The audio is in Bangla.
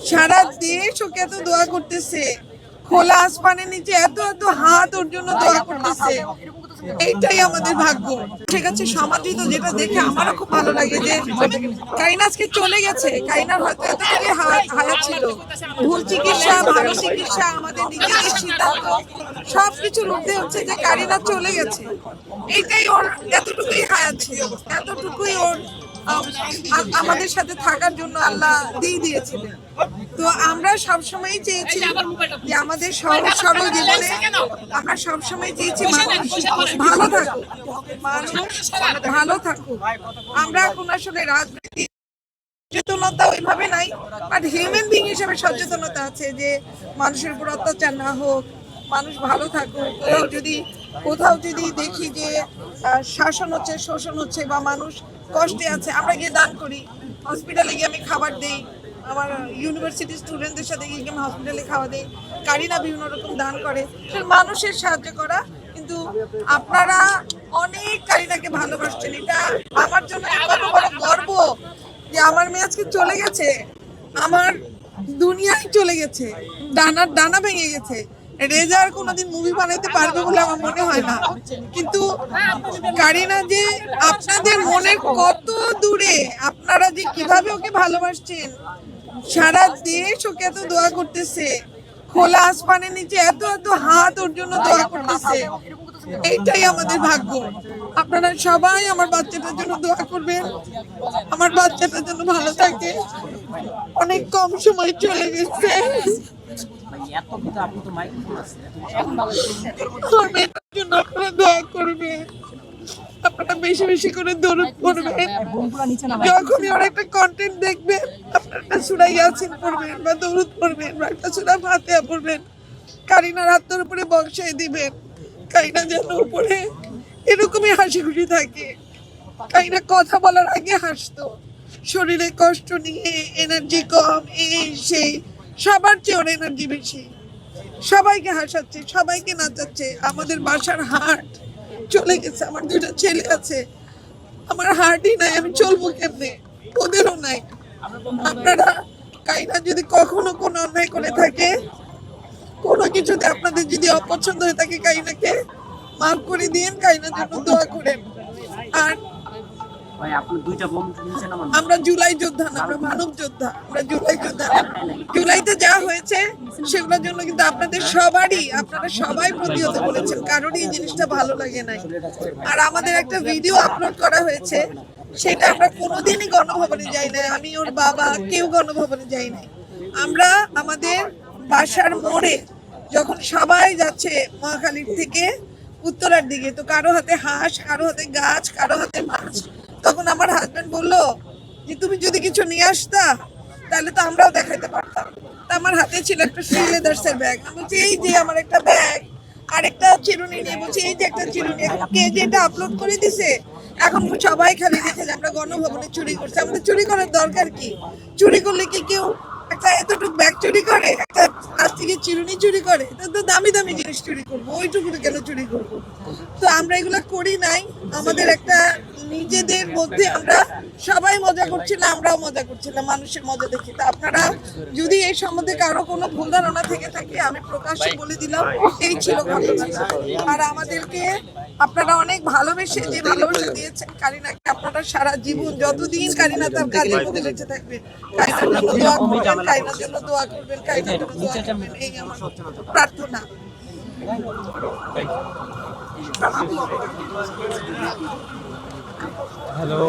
সারা দেশ ওকে এত দোয়া করতেছে, খোলা আসমানের নিচে এত এত হাত ওর জন্য দোয়া করতেছে। এইটাই আমাদের ভাগ্য। ঠিক আছে, সমাধিত যেটা দেখে আমারও খুব ভালো লাগে যে কারিনা আজকে চলে গেছে। কারিনার হয়তো এতটুকু হায়াত ছিল, ভুল চিকিৎসা ভালো চিকিৎসা আমাদের নিজেদের সিদ্ধান্ত সবকিছুর ঊর্ধ্বে হচ্ছে যে কারিনা চলে গেছে। এইটাই ওর এতটুকুই হায়াত ছিল, এতটুকুই ওর আমাদের সাথে থাকার জন্য আল্লাহ দিয়ে দিয়েছিলেন। তো আমরা সবসময় চেয়েছি যে আমাদের সহজ সরল জীবনে আমরা সবসময় চেয়েছি মানুষ ভালো থাকুক, মানুষ ভালো থাকুক। আমরা এখন আসলে রাজনীতি সচেতনতা ওইভাবে নাই, বাট হিউম্যান বিং হিসেবে সচেতনতা আছে যে মানুষের উপর অত্যাচার না হোক, মানুষ ভালো থাকুক। কোথাও যদি দেখি যে শাসন হচ্ছে, শোষণ হচ্ছে বা মানুষ কষ্টে আছে, আমরা গিয়ে দান করি। হসপিটালে গিয়ে আমি খাবার দেই, আমার ইউনিভার্সিটি স্টুডেন্টদের সাথে গিয়ে আমি হসপিটালে খাওয়া দেই। কারিনা বিভিন্ন রকম দান করে, মানুষের সাহায্য করা। কিন্তু আপনারা অনেক কারিনাকে ভালোবাসছেন, এটা আমার জন্য কত বড় গর্ব যে আমার মেয়ে আজকে চলে গেছে, আমার দুনিয়ায় চলে গেছে, ডানা ভেঙে গেছে। রেজা আর কোনোদিন মুভি বানাইতে পারবে বলে আমার মনে হয় না, কিন্তু কারিনা যে আপনাদের মনের কত দূরে, আপনারা যে কিভাবে ওকে ভালোবাসছেন, সারা দেশ ওকে এত দোয়া করতেছে, খোলা আসমানের নিচে এত এত হাত ওর জন্য দোয়া করতেছে। এইটাই আমাদের ভাগ্য। আপনারা সবাই আমার বাচ্চাটার জন্য দোয়া করবেন, আমার বাচ্চাটার জন্য ভালো থাকে। অনেক কম সময় চলে গেছে, আপনারা দোয়া করবেন, আপনারা বেশি বেশি করে দরুদ পড়বেন। যখনই ওর একটা কন্টেন্ট দেখবেন, আপনারা সূরা ইয়াসিন পড়বেন বা দরুদ পড়বেন বা একটা সূরা ফাতিহা পড়বেন। কারিনার হাতের উপরে বক্সায় দিবেন। কারিনা যেন উপরে এরকমই হাসি খুশি থাকে। কারিনা কথা বলার আগে হাসতো, শরীরে কষ্ট নিয়ে, এনার্জি কম, এই সেই, সবার চেয়ে ওর এনার্জি বেশি। সবাইকে হাসাচ্ছে, সবাইকে নাচাচ্ছে। আমাদের বাসার হাট চলে গেছে, আমার দুটো ছেলে আছে, আমার হার্টই নাই, আমি চলবো কেমনে, ওদেরও নাই। আপনারা কারিনা যদি কখনো কোনো অন্যায় করে থাকে, কোনো কিছুতে আপনাদের যদি অপছন্দ হয়ে থাকে, কারিনাকে মাফ করে দিন, কারিনার জন্য দোয়া করেন। আর আমরা জুলাই যোদ্ধা না, আমরা মানব যোদ্ধা, আমরা জুলাই যোদ্ধা। জুলাইতে যা হয়েছে সেগুলোর জন্য কিন্তু আপনাদের সবারই, আপনারা সবাই প্রতিহত বলেছেন, কারণ এই জিনিসটা ভালো লাগে নাই। আর আমাদের একটা ভিডিও আপলোড করা হয়েছে, সেটা আমরা কোনোদিনই গণভবনে যাই নাই, আমি ওর বাবা কেউ গণভবনে যাই নাই। আমরা আমাদের বাসার মোড়ে যখন সবাই যাচ্ছে মহাখালীর থেকে উত্তরার দিকে, তো কারো হাতে হাঁস, কারো হাতে গাছ, কারো হাতে মাছ, তখন আমার হাজবেন্ড বললো যে তুমি যদি কিছু নিয়ে আসতা তাহলে তো আমরাও দেখাইতে পারতাম। তা আমার হাতে ছিল একটা শ্রী লেদার্সের ব্যাগ, আমি বলছি এই যে আমার একটা ব্যাগ আর একটা চিরুনি নিয়ে, বলছি এই যে একটা চিরুনি। এখন কে যেটা আপলোড করে দিছে, এখন সবাই খালি দেখে যে আমরা গণভবনে চুরি করছি। আমাদের চুরি করার দরকার কি? চুরি করলে কি কেউ একটা এতটুকু ব্যাগ চুরি করে, একটা প্লাস্টিকের চিরুনি চুরি করে? তো দামি দামি জিনিস চুরি করবো, ওইটুকু কেন চুরি করবো? তো আমরা এগুলো করি নাই। আমাদের একটা নিজেদের মধ্যে আমরা সবাই মজা করছিলাম, আমরাও মজা করছিলাম, মানুষের মজা দেখি। তা আপনারা যদি এই সম্বন্ধে কারো কোনো ভুল ধারণা থেকে থাকে, আমি প্রকাশ্যে বলে দিলাম, এই ছিল ঘটনা। আর আমাদেরকে আপনারা অনেক ভালোবেসে, যে ভালোবাসা দিয়েছেন কারিনাকে, আপনারা সারা জীবন যতদিন কারিনা তার কাজের মধ্যে বেঁচে থাকবে, কারিনার জন্য দোয়া করবেন, কারিনার জন্য দোয়া করবেন, কারিনার জন্য দোয়া করবেন, এই আমার প্রার্থনা। হ্যালো।